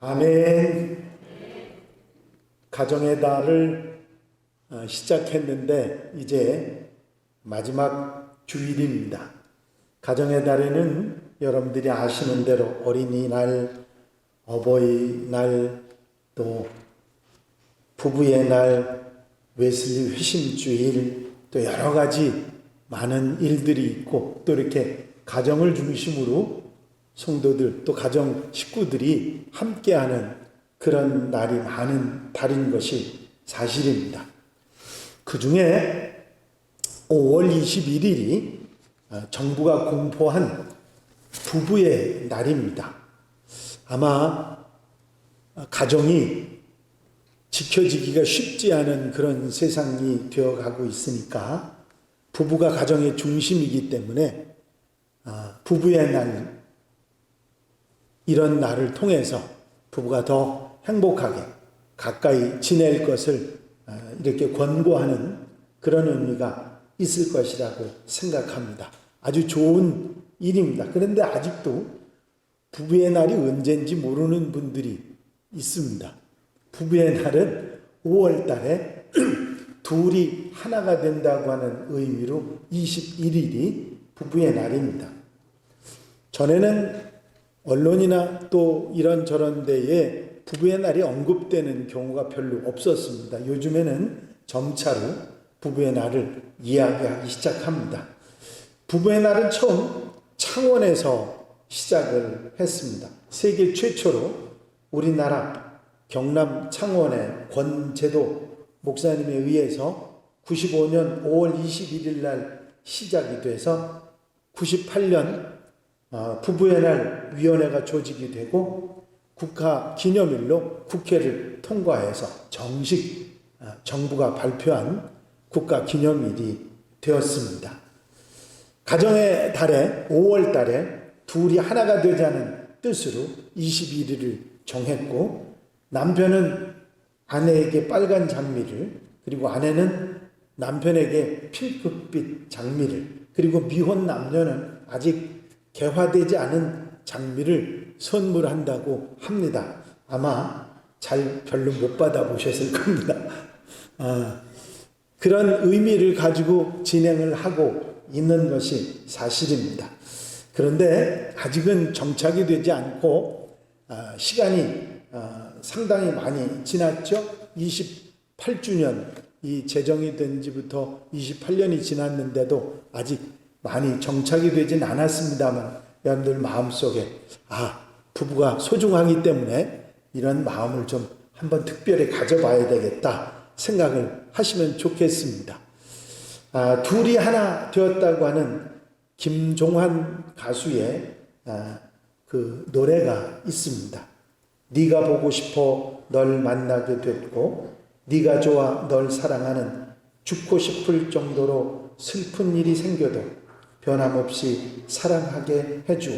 아멘. 가정의 달을 시작했는데 이제 마지막 주일입니다. 가정의 달에는 여러분들이 아시는 대로 어린이날, 어버이날, 또 부부의 날, 웨슬리 회심주일, 또 여러 가지 많은 일들이 있고, 또 이렇게 가정을 중심으로 성도들 또 가정 식구들이 함께하는 그런 날이 많은 달인 것이 사실입니다. 그 중에 5월 21일이 정부가 공포한 부부의 날입니다. 아마 가정이 지켜지기가 쉽지 않은 그런 세상이 되어가고 있으니까 부부가 가정의 중심이기 때문에 부부의 날, 이런 날을 통해서 부부가 더 행복하게 가까이 지낼 것을 이렇게 권고하는 그런 의미가 있을 것이라고 생각합니다. 아주 좋은 일입니다. 그런데 아직도 부부의 날이 언제인지 모르는 분들이 있습니다. 부부의 날은 5월 달에 둘이 하나가 된다고 하는 의미로 21일이 부부의 날입니다. 전에는 언론이나 또 이런저런 데에 부부의 날이 언급되는 경우가 별로 없었습니다. 요즘에는 점차로 부부의 날을 이야기하기 시작합니다. 부부의 날은 처음 창원에서 시작을 했습니다. 세계 최초로 우리나라 경남 창원의 권제도 목사님에 의해서 95년 5월 21일 날 시작이 돼서 98년 부부의 날 위원회가 조직이 되고 국가 기념일로 국회를 통과해서 정식 정부가 발표한 국가 기념일이 되었습니다. 가정의 달에 5월 달에 둘이 하나가 되자는 뜻으로 21일을 정했고, 남편은 아내에게 빨간 장미를, 그리고 아내는 남편에게 핑크빛 장미를, 그리고 미혼 남녀는 아직 개화되지 않은 장미를 선물한다고 합니다. 아마 별로 못 받아보셨을 겁니다. 그런 의미를 가지고 진행을 하고 있는 것이 사실입니다. 그런데 아직은 정착이 되지 않고 시간이 상당히 많이 지났죠. 28주년 이 제정이 된 지부터 28년이 지났는데도 아직 많이 정착이 되진 않았습니다만, 여러분들 마음속에 부부가 소중하기 때문에 이런 마음을 좀 한번 특별히 가져봐야 되겠다 생각을 하시면 좋겠습니다. 둘이 하나 되었다고 하는 김종환 가수의 그 노래가 있습니다. 네가 보고 싶어 널 만나게 됐고, 네가 좋아 널 사랑하는, 죽고 싶을 정도로 슬픈 일이 생겨도 변함없이 사랑하게 해주오.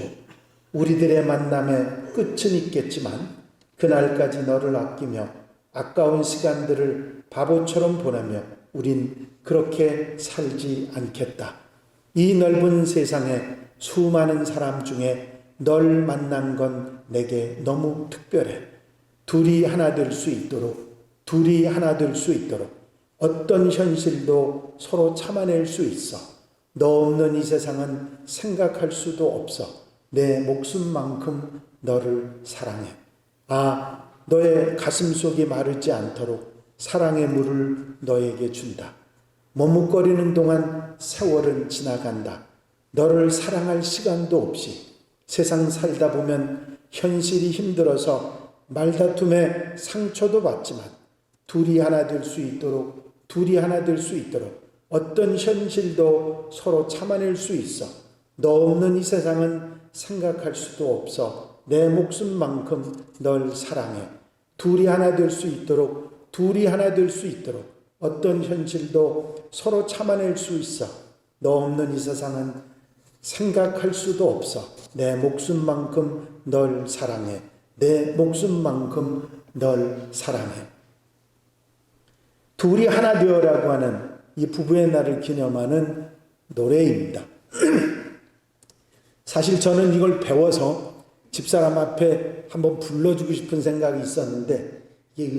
우리들의 만남에 끝은 있겠지만 그날까지 너를 아끼며 아까운 시간들을 바보처럼 보내며 우린 그렇게 살지 않겠다. 이 넓은 세상에 수많은 사람 중에 널 만난 건 내게 너무 특별해. 둘이 하나 될 수 있도록 어떤 현실도 서로 참아낼 수 있어. 너 없는 이 세상은 생각할 수도 없어. 내 목숨만큼 너를 사랑해. 너의 가슴 속이 마르지 않도록 사랑의 물을 너에게 준다. 머뭇거리는 동안 세월은 지나간다. 너를 사랑할 시간도 없이 세상 살다 보면 현실이 힘들어서 말다툼에 상처도 받지만 둘이 하나 될 수 있도록 어떤 현실도 서로 참아낼 수 있어. 너 없는 이 세상은 생각할 수도 없어. 내 목숨만큼 널 사랑해. 둘이 하나 될 수 있도록 어떤 현실도 서로 참아낼 수 있어. 너 없는 이 세상은 생각할 수도 없어. 내 목숨만큼 널 사랑해. 둘이 하나 되어라고 하는 이 부부의 날을 기념하는 노래입니다. 사실 저는 이걸 배워서 집사람 앞에 한번 불러주고 싶은 생각이 있었는데 이게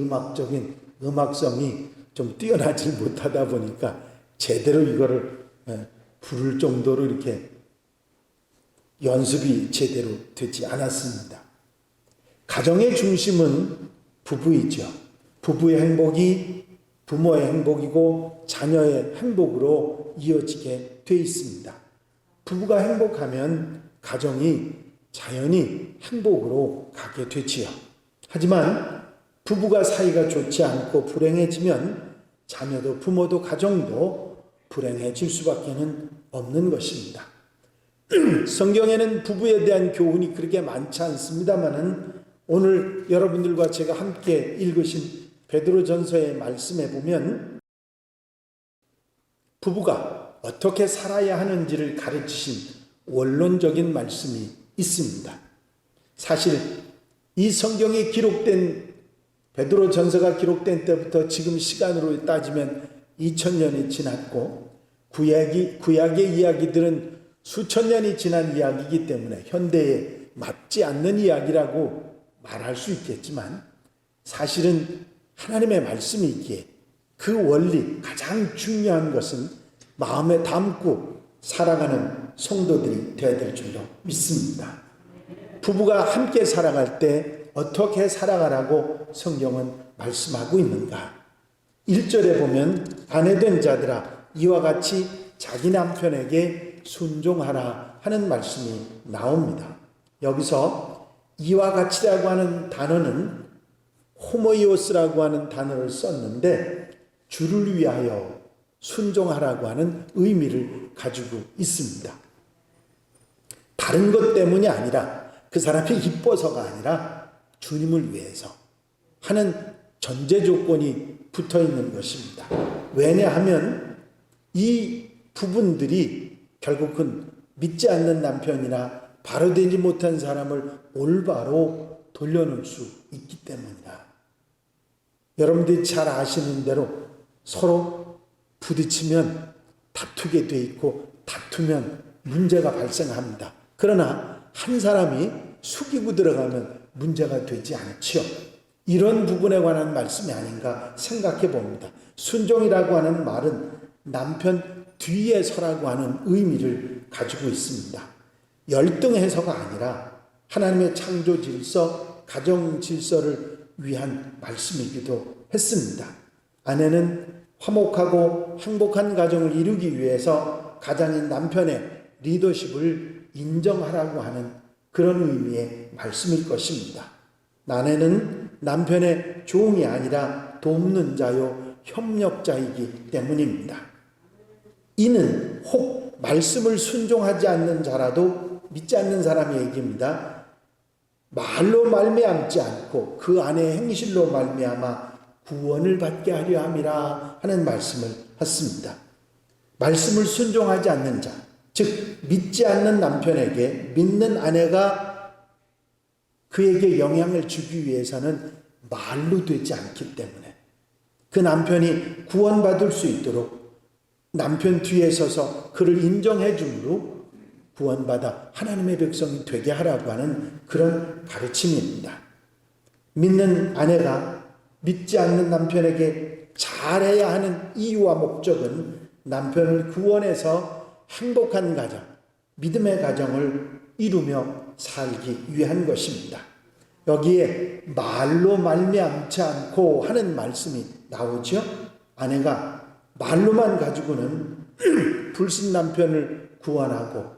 음악성이 좀 뛰어나지 못하다 보니까 제대로 이거를 부를 정도로 이렇게 연습이 제대로 되지 않았습니다. 가정의 중심은 부부이죠. 부부의 행복이 부모의 행복이고 자녀의 행복으로 이어지게 돼 있습니다. 부부가 행복하면 가정이 자연히 행복으로 가게 되지요. 하지만 부부가 사이가 좋지 않고 불행해지면 자녀도 부모도 가정도 불행해질 수밖에 없는 것입니다. 성경에는 부부에 대한 교훈이 그렇게 많지 않습니다만은 오늘 여러분들과 제가 함께 읽으신 베드로전서의 말씀에 보면 부부가 어떻게 살아야 하는지를 가르치신 원론적인 말씀이 있습니다. 사실 이 성경이 기록된 베드로전서가 기록된 때부터 지금 시간으로 따지면 2000년이 지났고 구약의 이야기들은 수천 년이 지난 이야기이기 때문에 현대에 맞지 않는 이야기라고 말할 수 있겠지만 사실은 하나님의 말씀이기에 그 원리 가장 중요한 것은 마음에 담고 살아가는 성도들이 되어야 될 줄로 믿습니다. 부부가 함께 살아갈 때 어떻게 살아가라고 성경은 말씀하고 있는가? 1절에 보면 아내된 자들아 이와 같이 자기 남편에게 순종하라 하는 말씀이 나옵니다. 여기서 이와 같이라고 하는 단어는 호모이오스라고 하는 단어를 썼는데 주를 위하여 순종하라고 하는 의미를 가지고 있습니다. 다른 것 때문이 아니라 그 사람이 이뻐서가 아니라 주님을 위해서 하는 전제 조건이 붙어 있는 것입니다. 왜냐하면 이 부분들이 결국은 믿지 않는 남편이나 바로 되지 못한 사람을 올바로 돌려놓을 수 있기 때문이다. 여러분들이 잘 아시는 대로 서로 부딪히면 다투게 돼 있고 다투면 문제가 발생합니다. 그러나 한 사람이 숙이고 들어가면 문제가 되지 않지요. 이런 부분에 관한 말씀이 아닌가 생각해 봅니다. 순종이라고 하는 말은 남편 뒤에 서라고 하는 의미를 가지고 있습니다. 열등해서가 아니라 하나님의 창조 질서, 가정 질서를 위한 말씀이기도 했습니다. 아내는 화목하고 행복한 가정을 이루기 위해서 가장인 남편의 리더십을 인정하라고 하는 그런 의미의 말씀일 것입니다. 아내는 남편의 종이 아니라 돕는 자요 협력자이기 때문입니다. 이는 혹 말씀을 순종하지 않는 자라도 믿지 않는 사람의 얘기입니다. 말로 말미암지 않고 그 안에 행실로 말미암아 구원을 받게 하려 함이라 하는 말씀을 했습니다. 말씀을 순종하지 않는 자, 즉 믿지 않는 남편에게 믿는 아내가 그에게 영향을 주기 위해서는 말로 되지 않기 때문에 그 남편이 구원받을 수 있도록 남편 뒤에 서서 그를 인정해 줌으로 구원받아 하나님의 백성이 되게 하라고 하는 그런 가르침입니다. 믿는 아내가 믿지 않는 남편에게 잘해야 하는 이유와 목적은 남편을 구원해서 행복한 가정, 믿음의 가정을 이루며 살기 위한 것입니다. 여기에 말로 말미암지 않고 하는 말씀이 나오죠. 아내가 말로만 가지고는 불신 남편을 구원하고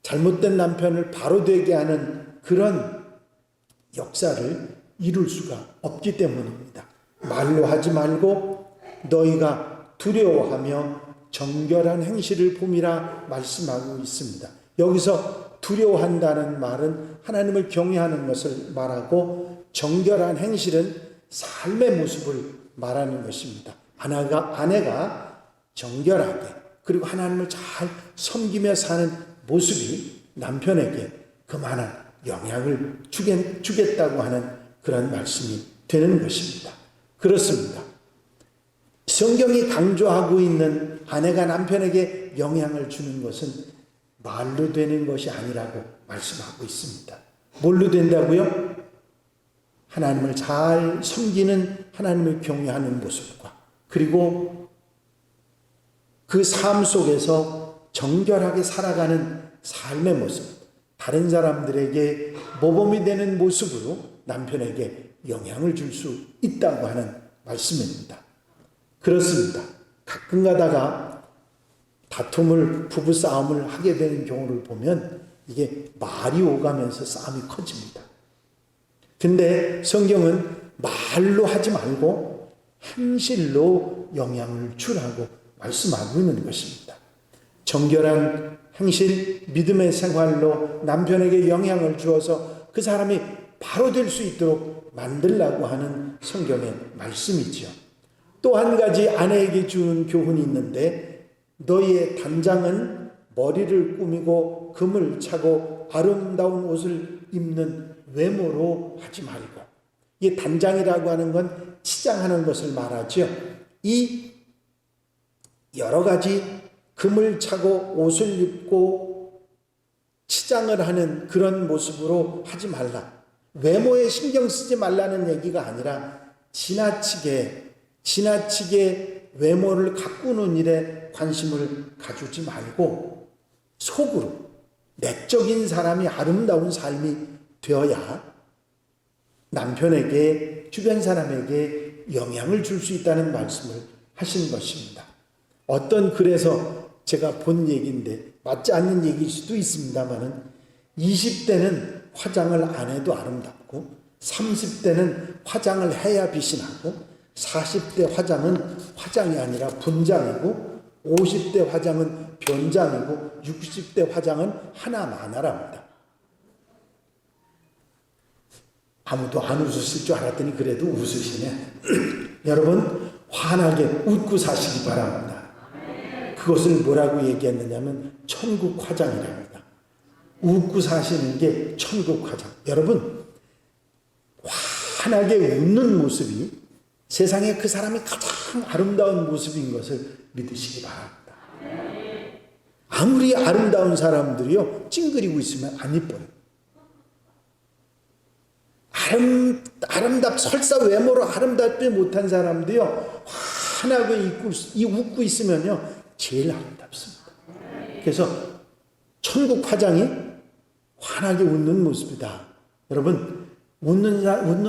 잘못된 남편을 바로 되게 하는 그런 역사를 이룰 수가 없기 때문입니다. 말로 하지 말고 너희가 두려워하며 정결한 행실을 봄이라 말씀하고 있습니다. 여기서 두려워한다는 말은 하나님을 경외하는 것을 말하고 정결한 행실은 삶의 모습을 말하는 것입니다. 아내가 정결하게 그리고 하나님을 잘 섬기며 사는 모습이 남편에게 그만한 영향을 주겠다고 하는 그런 말씀이 되는 것입니다. 그렇습니다. 성경이 강조하고 있는 아내가 남편에게 영향을 주는 것은 말로 되는 것이 아니라고 말씀하고 있습니다. 뭘로 된다고요? 하나님을 잘 섬기는, 하나님을 경외하는 모습과, 그리고 그 삶 속에서 정결하게 살아가는 삶의 모습, 다른 사람들에게 모범이 되는 모습으로 남편에게 영향을 줄 수 있다고 하는 말씀입니다. 그렇습니다. 가끔 가다가 다툼을, 부부싸움을 하게 되는 경우를 보면 이게 말이 오가면서 싸움이 커집니다. 근데 성경은 말로 하지 말고 행실로 영향을 주라고 말씀하고 있는 것입니다. 정결한 행실, 믿음의 생활로 남편에게 영향을 주어서 그 사람이 바로 될 수 있도록 만들라고 하는 성경의 말씀이지요. 또 한 가지 아내에게 주는 교훈이 있는데, 너희의 단장은 머리를 꾸미고 금을 차고 아름다운 옷을 입는 외모로 하지 말고, 이 단장이라고 하는 건 치장하는 것을 말하죠. 이 여러 가지 금을 차고 옷을 입고 치장을 하는 그런 모습으로 하지 말라. 외모에 신경 쓰지 말라는 얘기가 아니라 지나치게 외모를 가꾸는 일에 관심을 가지지 말고 속으로 내적인 사람이 아름다운 삶이 되어야 남편에게, 주변 사람에게 영향을 줄 수 있다는 말씀을 하신 것입니다. 어떤 글에서 제가 본 얘기인데 맞지 않는 얘기일 수도 있습니다만은 20대는 화장을 안 해도 아름답고 30대는 화장을 해야 빛이 나고 40대 화장은 화장이 아니라 분장이고 50대 화장은 변장이고 60대 화장은 하나만하랍니다. 아무도 안 웃으실 줄 알았더니 그래도 웃으시네. 여러분, 환하게 웃고 사시기 바랍니다. 그것을 뭐라고 얘기했느냐면 천국 화장이랍니다. 웃고 사시는 게 천국 화장. 여러분, 환하게 웃는 모습이 세상에 그 사람이 가장 아름다운 모습인 것을 믿으시기 바랍니다. 아무리 아름다운 사람들이요, 찡그리고 있으면 안 이뻐요. 설사 외모로 아름답지 못한 사람도요, 환하게 웃고 있으면요, 제일 아름답습니다. 그래서 천국 화장이 환하게 웃는 모습이다. 여러분, 웃는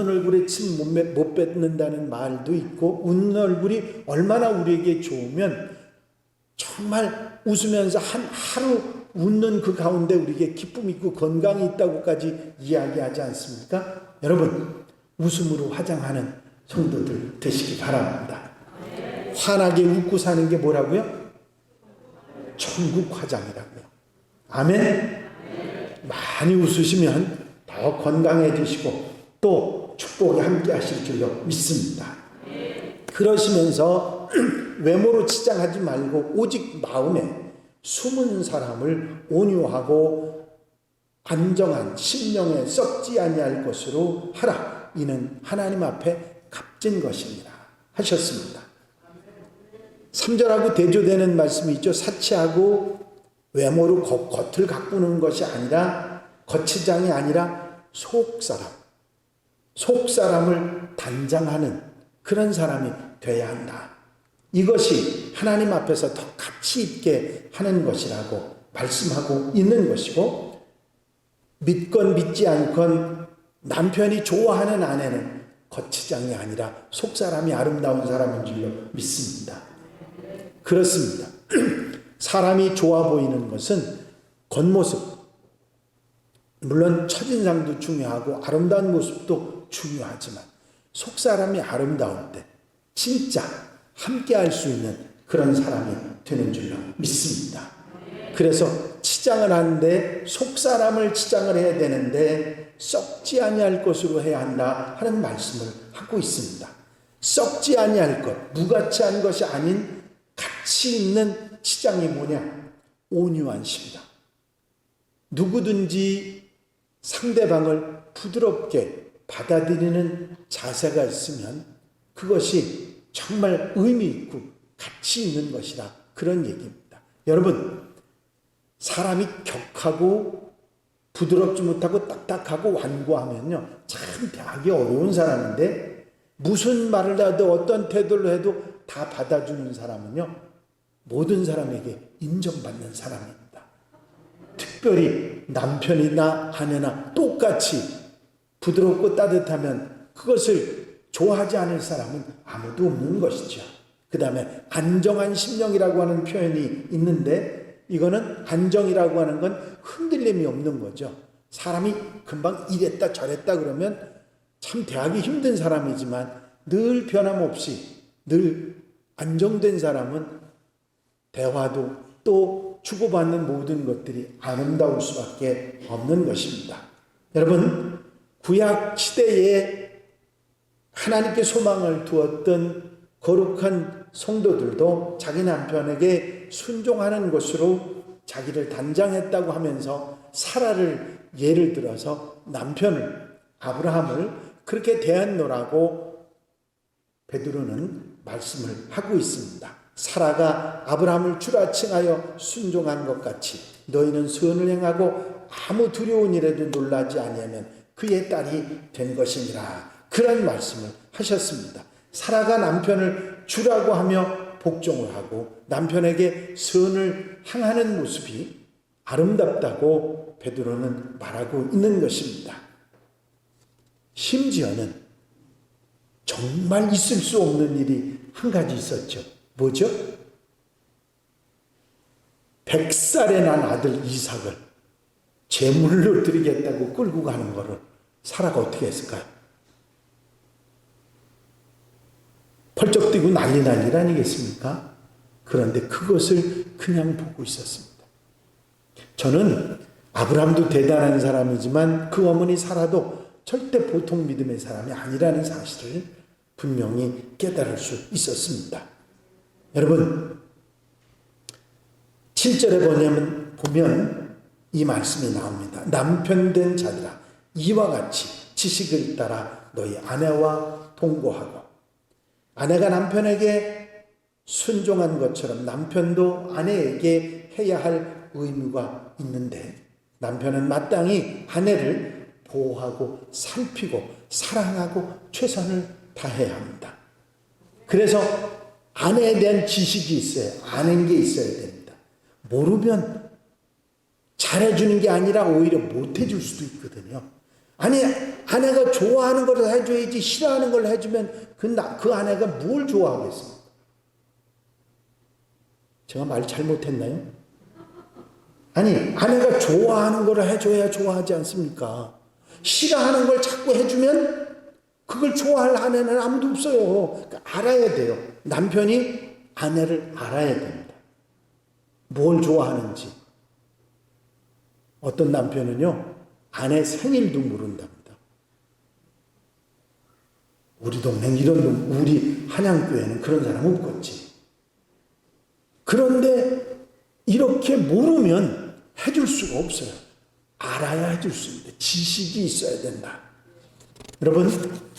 얼굴에 침 못 뱉는다는 말도 있고, 웃는 얼굴이 얼마나 우리에게 좋으면 정말 웃으면서 하루 웃는 그 가운데 우리에게 기쁨이 있고 건강이 있다고까지 이야기하지 않습니까? 여러분, 웃음으로 화장하는 성도들 되시기 바랍니다. 환하게 웃고 사는 게 뭐라고요? 천국 화장이라고요. 아멘? 많이 웃으시면 더 건강해지시고 또 축복이 함께 하실 줄로 믿습니다. 그러시면서 외모로 치장하지 말고 오직 마음에 숨은 사람을 온유하고 안정한 심령에 썩지 아니할 것으로 하라. 이는 하나님 앞에 값진 것입니다. 하셨습니다. 3절하고 대조되는 말씀이 있죠. 사치하고 외모로 겉을 가꾸는 것이 아니라, 겉치장이 아니라 속사람을 단장하는 그런 사람이 되어야 한다. 이것이 하나님 앞에서 더 가치 있게 하는 것이라고 말씀하고 있는 것이고, 믿건 믿지 않건 남편이 좋아하는 아내는 겉치장이 아니라 속사람이 아름다운 사람인 줄로 믿습니다. 그렇습니다. 사람이 좋아 보이는 것은 겉모습, 물론 첫인상도 중요하고 아름다운 모습도 중요하지만 속사람이 아름다울 때 진짜 함께 할 수 있는 그런 사람이 되는 줄로 믿습니다. 그래서 치장을 하는데 속사람을 치장을 해야 되는데 썩지 아니할 것으로 해야 한다 하는 말씀을 하고 있습니다. 썩지 아니할 것, 무가치한 것이 아닌 가치 있는 치장이 뭐냐? 온유한 심이다. 누구든지 상대방을 부드럽게 받아들이는 자세가 있으면 그것이 정말 의미 있고 가치 있는 것이다. 그런 얘기입니다. 여러분, 사람이 격하고 부드럽지 못하고 딱딱하고 완고하면요, 참 대하기 어려운 사람인데, 무슨 말을 해도 어떤 태도를 해도 다 받아주는 사람은요, 모든 사람에게 인정받는 사람입니다. 특별히 남편이나 아내나 똑같이 부드럽고 따뜻하면 그것을 좋아하지 않을 사람은 아무도 없는 것이죠. 그 다음에 안정한 심령이라고 하는 표현이 있는데, 이거는 안정이라고 하는 건 흔들림이 없는 거죠. 사람이 금방 이랬다 저랬다 그러면 참 대하기 힘든 사람이지만, 늘 변함없이 늘 안정된 사람은 대화도 또 주고받는 모든 것들이 아름다울 수밖에 없는 것입니다. 여러분, 구약 시대에 하나님께 소망을 두었던 거룩한 성도들도 자기 남편에게 순종하는 것으로 자기를 단장했다고 하면서 사라를 예를 들어서 남편을, 아브라함을 그렇게 대했노라고 베드로는 말씀을 하고 있습니다. 사라가 아브라함을 주라 칭하여 순종한 것 같이 너희는 선을 행하고 아무 두려운 일에도 놀라지 아니하면 그의 딸이 된 것이니라. 그런 말씀을 하셨습니다. 사라가 남편을 주라고 하며 복종을 하고 남편에게 선을 행하는 모습이 아름답다고 베드로는 말하고 있는 것입니다. 심지어는 정말 있을 수 없는 일이 한 가지 있었죠. 뭐죠? 100살에 난 아들 이삭을 제물로 드리겠다고 끌고 가는 거를 사라가 어떻게 했을까요? 펄쩍 뛰고 난리 아니겠습니까? 그런데 그것을 그냥 보고 있었습니다. 저는 아브라함도 대단한 사람이지만 그 어머니 사라도 절대 보통 믿음의 사람이 아니라는 사실을 분명히 깨달을 수 있었습니다. 여러분, 7절에 보면 이 말씀이 나옵니다. 남편 된 자들아, 이와 같이 지식을 따라 너희 아내와 동거하고. 아내가 남편에게 순종한 것처럼 남편도 아내에게 해야 할 의무가 있는데, 남편은 마땅히 아내를 보호하고 살피고 사랑하고 최선을 다해야 합니다. 그래서 아내에 대한 지식이 있어요. 아는 게 있어야 됩니다. 모르면 잘해주는 게 아니라 오히려 못해줄 수도 있거든요. 아니, 아내가 좋아하는 걸 해줘야지 싫어하는 걸 해주면 그 아내가 뭘 좋아하겠습니까? 제가 말 잘못했나요? 아니, 아내가 좋아하는 걸 해줘야 좋아하지 않습니까? 싫어하는 걸 자꾸 해주면 그걸 좋아할 아내는 아무도 없어요. 그러니까 알아야 돼요. 남편이 아내를 알아야 됩니다. 뭘 좋아하는지. 어떤 남편은요, 아내 생일도 모른답니다. 우리 동네는 우리 한양교회는 그런 사람 없겠지. 그런데 이렇게 모르면 해줄 수가 없어요. 알아야 해줄 수 있는데 지식이 있어야 된다. 여러분,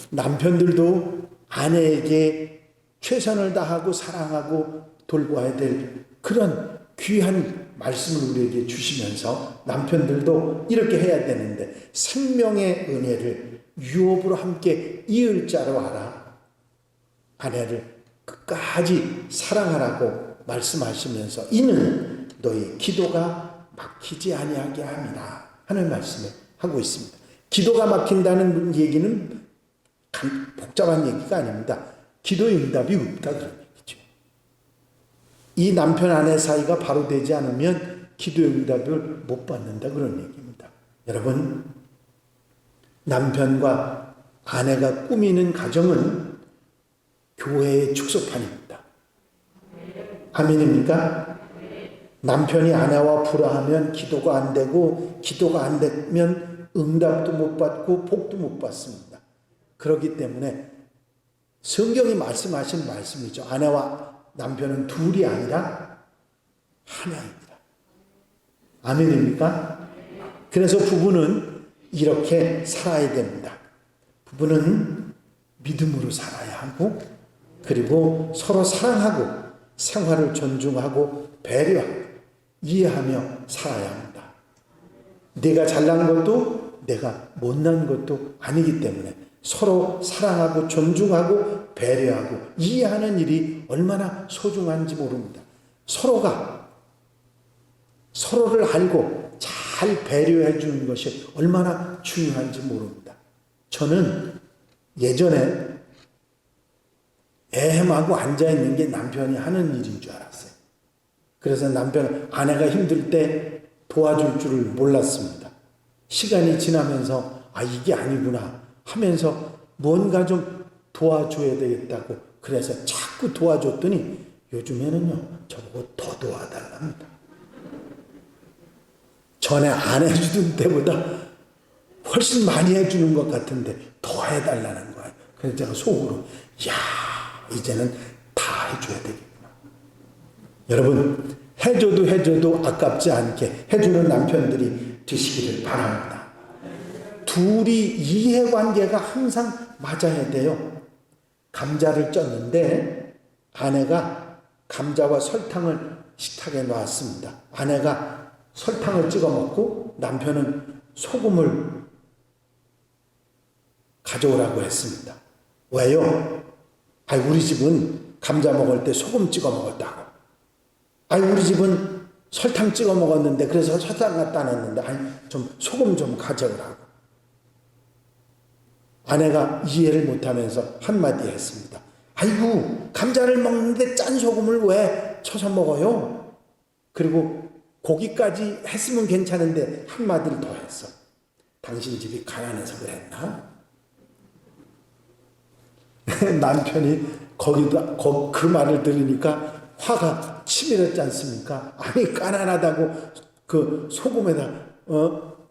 남편들도 아내에게 최선을 다하고 사랑하고 돌봐야 될 그런 귀한 말씀을 우리에게 주시면서 남편들도 이렇게 해야 되는데, 생명의 은혜를 유업으로 함께 이을 자로 알아 아내를 끝까지 사랑하라고 말씀하시면서 이는 너희 기도가 막히지 아니하게 함이라 하는 말씀을 하고 있습니다. 기도가 막힌다는 얘기는 복잡한 얘기가 아닙니다. 기도의 응답이 없다 그런 얘기죠. 이 남편 아내 사이가 바로 되지 않으면 기도의 응답을 못 받는다 그런 얘기입니다. 여러분, 남편과 아내가 꾸미는 가정은 교회의 축소판입니다. 아멘입니까? 남편이 아내와 불화하면 기도가 안 되고, 기도가 안 되면 응답도 못 받고 복도 못 받습니다. 그렇기 때문에 성경이 말씀하신 말씀이죠. 아내와 남편은 둘이 아니라 하나입니다. 아멘입니까? 그래서 부부는 이렇게 살아야 됩니다. 부부는 믿음으로 살아야 하고, 그리고 서로 사랑하고 생활을 존중하고 배려하고 이해하며 살아야 합니다. 네가 잘난 것도 내가 못난 것도 아니기 때문에 서로 사랑하고 존중하고 배려하고 이해하는 일이 얼마나 소중한지 모릅니다. 서로가 서로를 알고 잘 배려해 주는 것이 얼마나 중요한지 모릅니다. 저는 예전에 애매하고 앉아있는 게 남편이 하는 일인 줄 알았어요. 그래서 아내가 힘들 때 도와줄 줄을 몰랐습니다. 시간이 지나면서 이게 아니구나 하면서 뭔가 좀 도와줘야 되겠다고 그래서 자꾸 도와줬더니 요즘에는요 저보고 더 도와달랍니다. 전에 안 해주던 때보다 훨씬 많이 해주는 것 같은데 더 해달라는 거예요. 그래서 제가 속으로 이제는 다 해줘야 되겠구나. 여러분 해줘도 아깝지 않게 해주는 남편들이 되시기를 바랍니다. 둘이 이해관계가 항상 맞아야 돼요. 감자를 쪘는데 아내가 감자와 설탕을 식탁에 놨습니다. 아내가 설탕을 찍어 먹고 남편은 소금을 가져오라고 했습니다. 왜요? 우리 집은 감자 먹을 때 소금 찍어 먹었다고. 우리 집은 설탕 찍어 먹었는데 그래서 설탕 갖다 놨는데 좀 소금 좀 가져오라고. 아내가 이해를 못하면서 한마디 했습니다. 감자를 먹는데 짠 소금을 왜 쳐서 먹어요? 그리고 고기까지 했으면 괜찮은데 한마디를 더 했어. 당신 집이 가난해서 그랬나? 남편이 그 말을 들으니까 화가 치밀었지 않습니까? 가난하다고 그 소금에다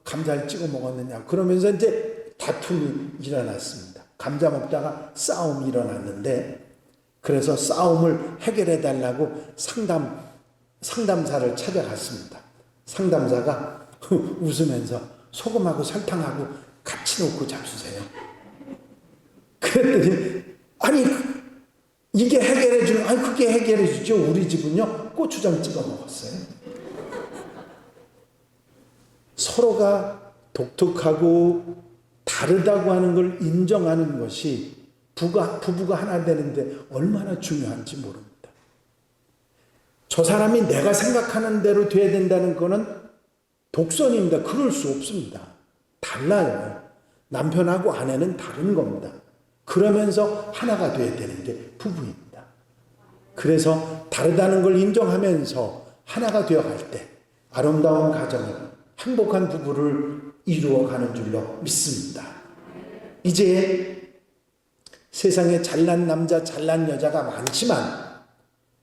감자를 찍어 먹었느냐. 그러면서 이제 다툼이 일어났습니다. 감자 먹다가 싸움이 일어났는데 그래서 싸움을 해결해 달라고 상담사를 찾아갔습니다. 상담사가 웃으면서 소금하고 설탕하고 같이 놓고 잡수세요. 그랬더니 이게 해결해 주는 그게 해결해 주죠. 우리 집은요 고추장 찍어 먹었어요. 서로가 독특하고 다르다고 하는 걸 인정하는 것이 부부가 하나 되는데 얼마나 중요한지 모릅니다. 저 사람이 내가 생각하는 대로 돼야 된다는 거는 독선입니다. 그럴 수 없습니다. 달라요. 남편하고 아내는 다른 겁니다. 그러면서 하나가 돼야 되는 게 부부입니다. 그래서 다르다는 걸 인정하면서 하나가 되어갈 때 아름다운 가정을 행복한 부부를 이루어가는 줄로 믿습니다. 이제 세상에 잘난 남자 잘난 여자가 많지만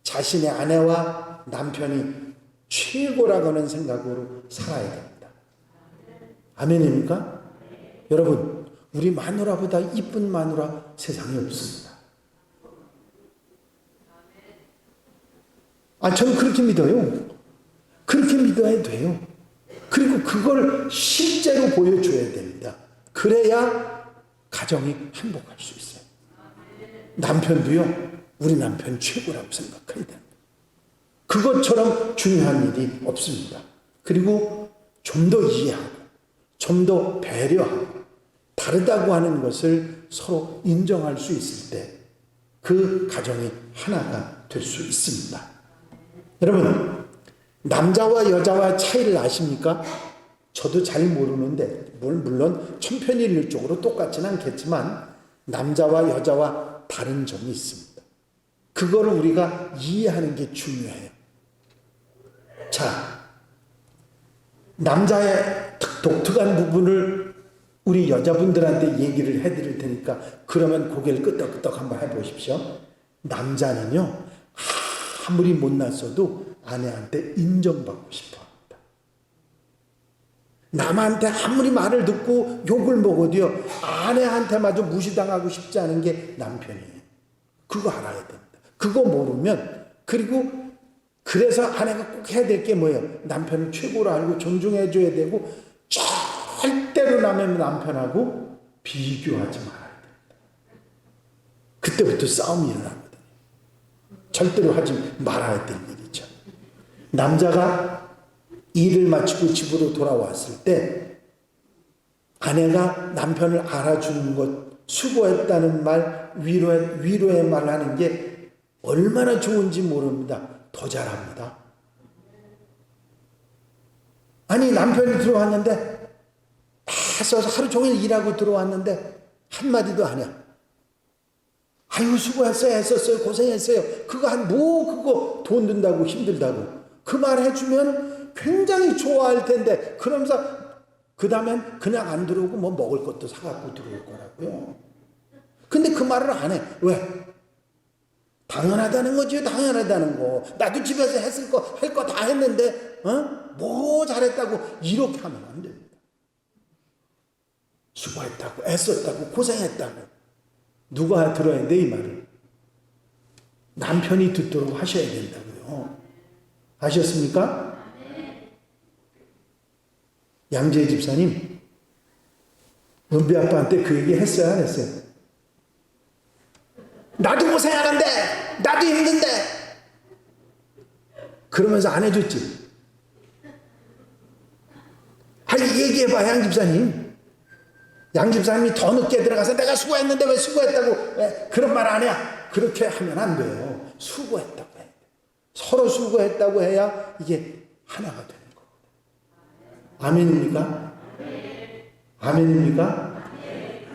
자신의 아내와 남편이 최고라고 하는 생각으로 살아야 됩니다. 아멘입니까? 여러분 우리 마누라보다 이쁜 마누라 세상에 없습니다. 저는 그렇게 믿어요. 그렇게 믿어야 돼요. 그리고 그걸 실제로 보여줘야 됩니다. 그래야 가정이 행복할 수 있어요. 남편도요, 우리 남편 최고라고 생각해야 됩니다. 그것처럼 중요한 일이 없습니다. 그리고 좀 더 이해하고, 좀 더 배려하고, 다르다고 하는 것을 서로 인정할 수 있을 때 그 가정이 하나가 될 수 있습니다. 여러분, 남자와 여자와 차이를 아십니까? 저도 잘 모르는데 물론 천편일률적으로 똑같지는 않겠지만 남자와 여자와 다른 점이 있습니다. 그거를 우리가 이해하는 게 중요해요. 자, 남자의 독특한 부분을 우리 여자분들한테 얘기를 해드릴 테니까 그러면 고개를 끄덕끄덕 한번 해보십시오. 남자는요, 아무리 못났어도 아내한테 인정받고 싶어 합니다. 남한테 아무리 말을 듣고 욕을 먹어도요, 아내한테마저 무시당하고 싶지 않은 게 남편이에요. 그거 알아야 됩니다. 그거 모르면, 그래서 아내가 꼭 해야 될 게 뭐예요? 남편을 최고로 알고 존중해줘야 되고, 절대로 남편하고 비교하지 말아야 됩니다. 그때부터 싸움이 일어납니다. 절대로 하지 말아야 될 일이죠. 남자가 일을 마치고 집으로 돌아왔을 때 아내가 남편을 알아주는 것, 수고했다는 말, 위로의 말을 하는 게 얼마나 좋은지 모릅니다. 더 잘합니다. 아니, 남편이 들어왔는데 애써서 하루 종일 일하고 들어왔는데 한마디도 안 해. 아유, 수고했어요, 애썼어요, 고생했어요. 그거 돈 든다고 힘들다고. 그 말 해주면 굉장히 좋아할 텐데, 그러면서 그 다음엔 그냥 안 들어오고 뭐 먹을 것도 사갖고 들어올 거라고요. 근데 그 말을 안 해. 왜? 당연하다는 거지, 당연하다는 거. 나도 집에서 할 거 다 했는데, 뭐 잘했다고 이렇게 하면 안 됩니다. 수고했다고, 애썼다고, 고생했다고. 누가 들어야 돼, 이 말을? 남편이 듣도록 하셔야 된다고요. 아셨습니까? 양재 집사님, 은비 아빠한테 그 얘기 했어요, 안 했어요? 나도 고생하는데, 나도 힘든데. 그러면서 안 해줬지. 얘기해봐, 양 집사님. 양 집사님이 더 늦게 들어가서 내가 수고했는데 왜 수고했다고 왜 그런 말 안 해? 그렇게 하면 안 돼요. 수고했다고 해야 돼. 서로 수고했다고 해야 이게 하나가 되는 거거든요. 아멘입니까? 아멘입니까?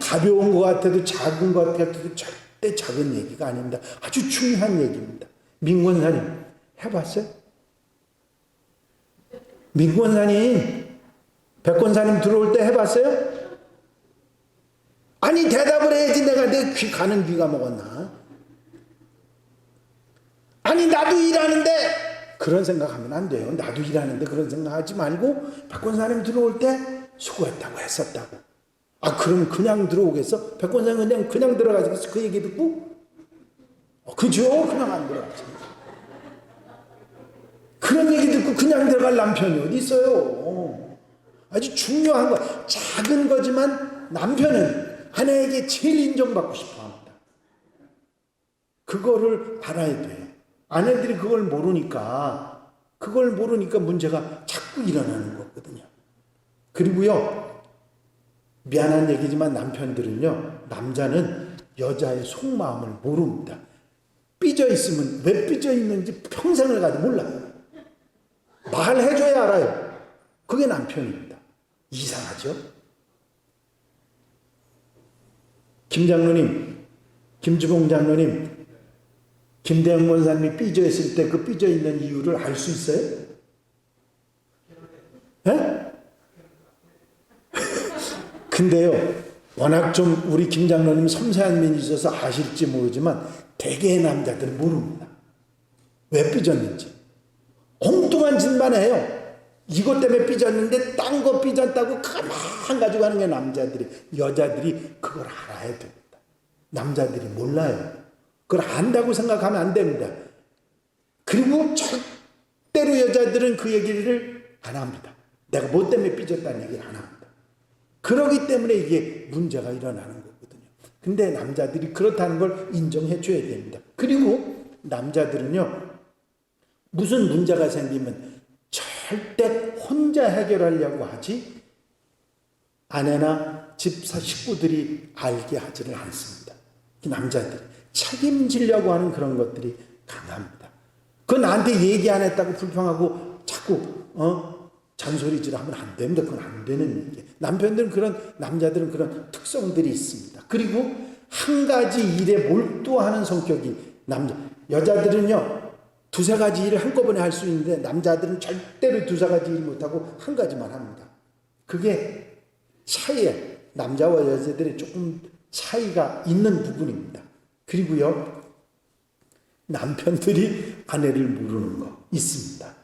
가벼운 것 같아도 작은 것 같아도 절대 작은 얘기가 아닙니다. 아주 중요한 얘기입니다. 민권사님 해봤어요? 민권사님 백권사님 들어올 때 해봤어요? 아니, 대답을 해야지. 내가 내 귀 가는 귀가 먹었나? 아니, 나도 일하는데 그런 생각하면 안 돼요. 나도 일하는데 그런 생각하지 말고 백권사님 들어올 때 수고했다고 했었다고. 그럼 그냥 들어오겠어? 백권사님 그냥 들어가겠어? 그 얘기 듣고? 그죠? 그냥 안 들어가지. 그런 얘기 듣고 그냥 들어갈 남편이 어디 있어요? 아주 중요한 거. 작은 거지만 남편은 아내에게 제일 인정받고 싶어 합니다. 그거를 알아야 돼요. 아내들이 그걸 모르니까 문제가 자꾸 일어나는 거거든요. 그리고요, 미안한 얘기지만 남편들은요, 남자는 여자의 속마음을 모릅니다. 삐져 있으면 왜 삐져 있는지 평생을 가도 몰라요. 말해줘야 알아요. 그게 남편입니다. 이상하죠? 김 장로님, 김주봉 장로님, 김대영 권사님이 삐져 있을 때 그 삐져 있는 이유를 알 수 있어요? 예? 근데요, 워낙 좀 우리 김 장로님 섬세한 면이 있어서 아실지 모르지만 대개의 남자들은 모릅니다. 왜 삐졌는지. 엉뚱한 짓만 해요. 이것 때문에 삐졌는데 딴 거 삐졌다고 가만 가지고 하는 게 남자들이. 여자들이 그걸 알아야 됩니다. 남자들이 몰라요. 그걸 안다고 생각하면 안 됩니다. 그리고 절대로 여자들은 그 얘기를 안 합니다. 내가 뭐 때문에 삐졌다는 얘기를 안 합니다. 그러기 때문에 이게 문제가 일어나는 거거든요. 근데 남자들이 그렇다는 걸 인정해 줘야 됩니다. 그리고 남자들은요, 무슨 문제가 생기면 절대 혼자 해결하려고 하지 아내나 집사 식구들이 알게 하지를 않습니다. 남자들이 책임지려고 하는 그런 것들이 강합니다. 그건 나한테 얘기 안 했다고 불평하고 자꾸 잔소리질 하면 안 됩니다. 그건 안 되는 얘기. 남자들은 그런 특성들이 있습니다. 그리고 한 가지 일에 몰두하는 성격이 여자들은요, 두세 가지 일을 한꺼번에 할 수 있는데 남자들은 절대로 두세 가지 일 못하고 한 가지만 합니다. 그게 남자와 여자들의 조금 차이가 있는 부분입니다. 그리고요, 남편들이 아내를 모르는 거 있습니다.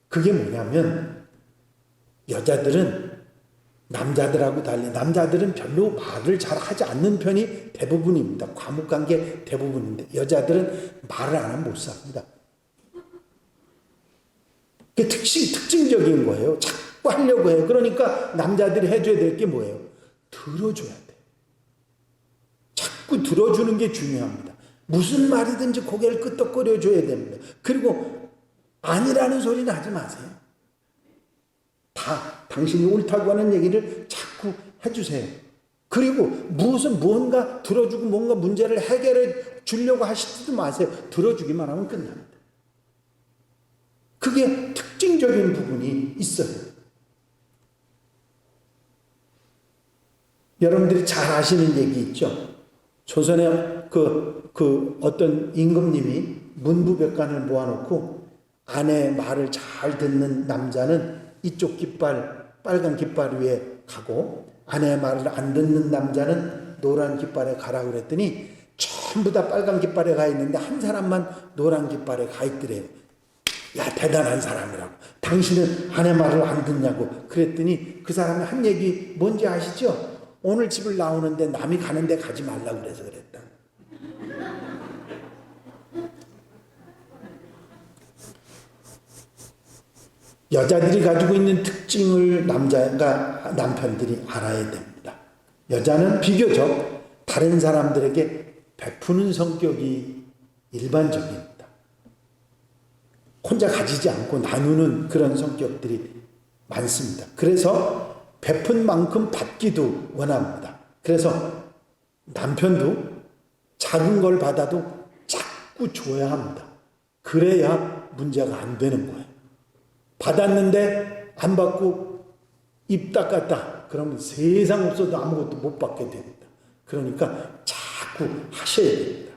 그게 뭐냐면, 여자들은 남자들하고 달리 남자들은 별로 말을 잘 하지 않는 편이 대부분입니다. 과묵한 게 대부분인데 여자들은 말을 안 하면 못 삽니다. 그게 특징적인 거예요. 자꾸 하려고 해요. 그러니까 남자들이 해줘야 될 게 뭐예요? 들어줘야 돼요. 자꾸 들어주는 게 중요합니다. 무슨 말이든지 고개를 끄덕거려줘야 됩니다. 그리고 아니라는 소리는 하지 마세요. 다 당신이 옳다고 하는 얘기를 자꾸 해주세요. 그리고 무언가 들어주고 뭔가 문제를 해결해 주려고 하시지도 마세요. 들어주기만 하면 끝납니다. 그게 특징적인 부분이 있어요. 여러분들이 잘 아시는 얘기 있죠? 조선에 어떤 임금님이 문부백관을 모아놓고 아내 말을 잘 듣는 남자는 이쪽 깃발, 빨간 깃발 위에 가고 아내의 말을 안 듣는 남자는 노란 깃발에 가라고 그랬더니 전부 다 빨간 깃발에 가 있는데 한 사람만 노란 깃발에 가 있더래요. 야, 대단한 사람이라고. 당신은 아내 말을 안 듣냐고. 그랬더니 그 사람이 한 얘기 뭔지 아시죠? 오늘 집을 나오는데 남이 가는데 가지 말라고 그래서 그랬다. 여자들이 가지고 있는 특징을 남편들이 알아야 됩니다. 여자는 비교적 다른 사람들에게 베푸는 성격이 일반적입니다. 혼자 가지지 않고 나누는 그런 성격들이 많습니다. 그래서 베푼 만큼 받기도 원합니다. 그래서 남편도 작은 걸 받아도 자꾸 줘야 합니다. 그래야 문제가 안 되는 거예요. 받았는데 안 받고 입 닦았다. 그러면 세상 없어도 아무것도 못 받게 됩니다. 그러니까 자꾸 하셔야 됩니다.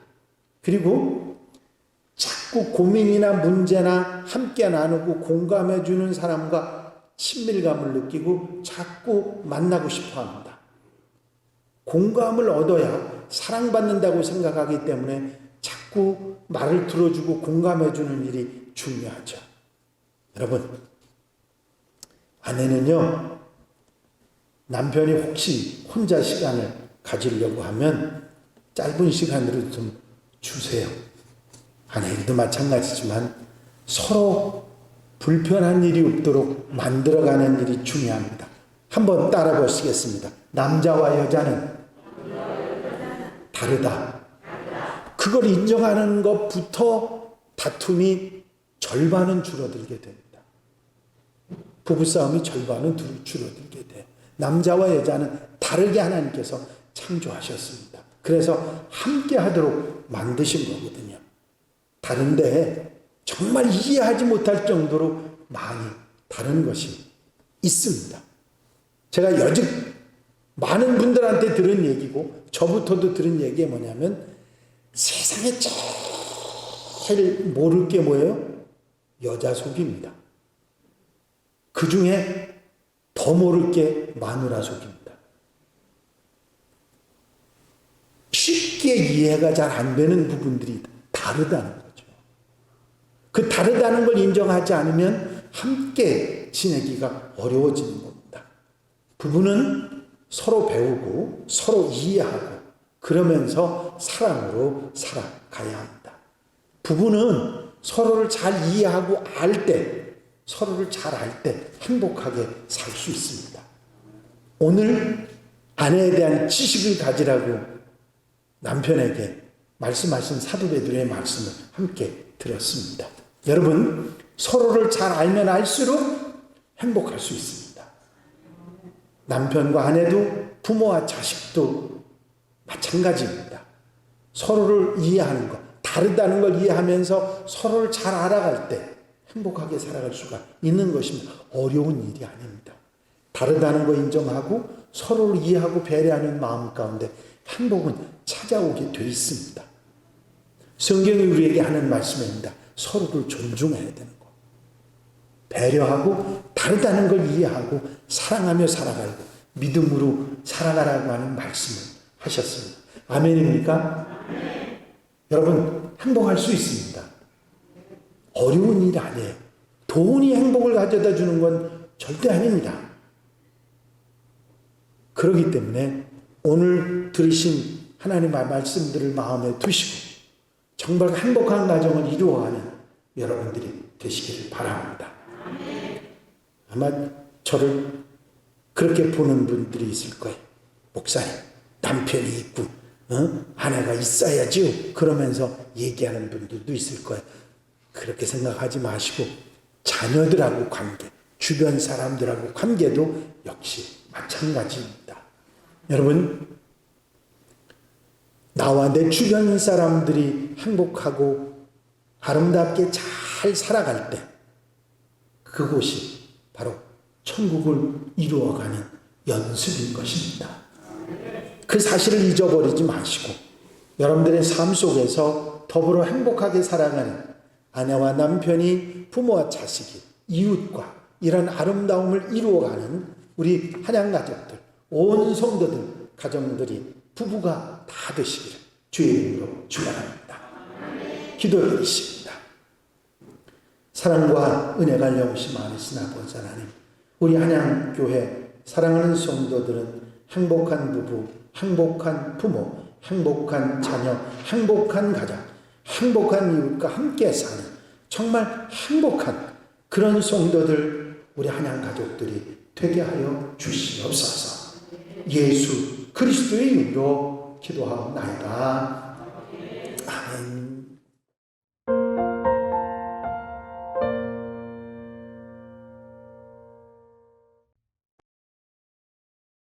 그리고 자꾸 고민이나 문제나 함께 나누고 공감해 주는 사람과 친밀감을 느끼고 자꾸 만나고 싶어 합니다. 공감을 얻어야 사랑받는다고 생각하기 때문에 자꾸 말을 들어주고 공감해 주는 일이 중요하죠. 여러분, 아내는요, 남편이 혹시 혼자 시간을 가지려고 하면 짧은 시간으로 좀 주세요. 아내도 마찬가지지만 서로 불편한 일이 없도록 만들어가는 일이 중요합니다. 한번 따라 보시겠습니다. 남자와 여자는 다르다. 그걸 인정하는 것부터 다툼이 절반은 줄어들게 됩니다. 부부싸움이 절반은 줄어들게 돼요. 남자와 여자는 다르게 하나님께서 창조하셨습니다. 그래서 함께 하도록 만드신 거거든요. 다른데 정말 이해하지 못할 정도로 많이 다른 것이 있습니다. 제가 여직 많은 분들한테 들은 얘기고 저부터도 들은 얘기가 뭐냐면 세상에 제일 모를 게 뭐예요? 여자 속입니다. 그 중에 더 모를 게 마누라 속입니다. 쉽게 이해가 잘 안 되는 부분들이 다르다는 거죠. 그 다르다는 걸 인정하지 않으면 함께 지내기가 어려워지는 겁니다. 부부는 서로 배우고 서로 이해하고 그러면서 사랑으로 살아가야 합니다. 부부는 서로를 잘 이해하고 서로를 잘 알 때 행복하게 살 수 있습니다. 오늘 아내에 대한 지식을 가지라고 남편에게 말씀하신 사도 베드로의 말씀을 함께 들었습니다. 여러분, 서로를 잘 알면 알수록 행복할 수 있습니다. 남편과 아내도 부모와 자식도 마찬가지입니다. 서로를 이해하는 것, 다르다는 걸 이해하면서 서로를 잘 알아갈 때 행복하게 살아갈 수가 있는 것입니다. 어려운 일이 아닙니다. 다르다는 거 인정하고 서로를 이해하고 배려하는 마음 가운데 행복은 찾아오게 돼 있습니다. 성경이 우리에게 하는 말씀입니다. 서로를 존중해야 되는 것. 배려하고 다르다는 걸 이해하고 사랑하며 살아가고 믿음으로 살아가라고 하는 말씀을 하셨습니다. 아멘입니까? 아멘. 여러분, 행복할 수 있습니다. 어려운 일 아니에요. 돈이 행복을 가져다 주는 건 절대 아닙니다. 그렇기 때문에 오늘 들으신 하나님의 말씀들을 마음에 두시고 정말 행복한 가정을 이루어가는 여러분들이 되시기를 바랍니다. 아마 저를 그렇게 보는 분들이 있을 거예요. 목사님, 남편이 있고 아내가 있어야지요. 그러면서 얘기하는 분들도 있을 거예요. 그렇게 생각하지 마시고 자녀들하고 관계, 주변 사람들하고 관계도 역시 마찬가지입니다. 여러분, 나와 내 주변 사람들이 행복하고 아름답게 잘 살아갈 때 그곳이 바로 천국을 이루어가는 연습인 것입니다. 그 사실을 잊어버리지 마시고 여러분들의 삶 속에서 더불어 행복하게 살아가는 아내와 남편이, 부모와 자식이, 이웃과 이런 아름다움을 이루어가는 우리 한양 가족들, 온 성도들, 가정들이 부부가 다 되시기를 주의 이름으로 축원합니다. 기도드리십니다. 사랑과 은혜가 영시 많으신 아버지 하나님, 우리 한양교회 사랑하는 성도들은 행복한 부부, 행복한 부모, 행복한 자녀, 행복한 가정, 행복한 이웃과 함께 사는 정말 행복한 그런 성도들, 우리 한양 가족들이 되게 하여 주시옵소서. 예수 그리스도의 이름으로 기도하옵나이다. 아멘.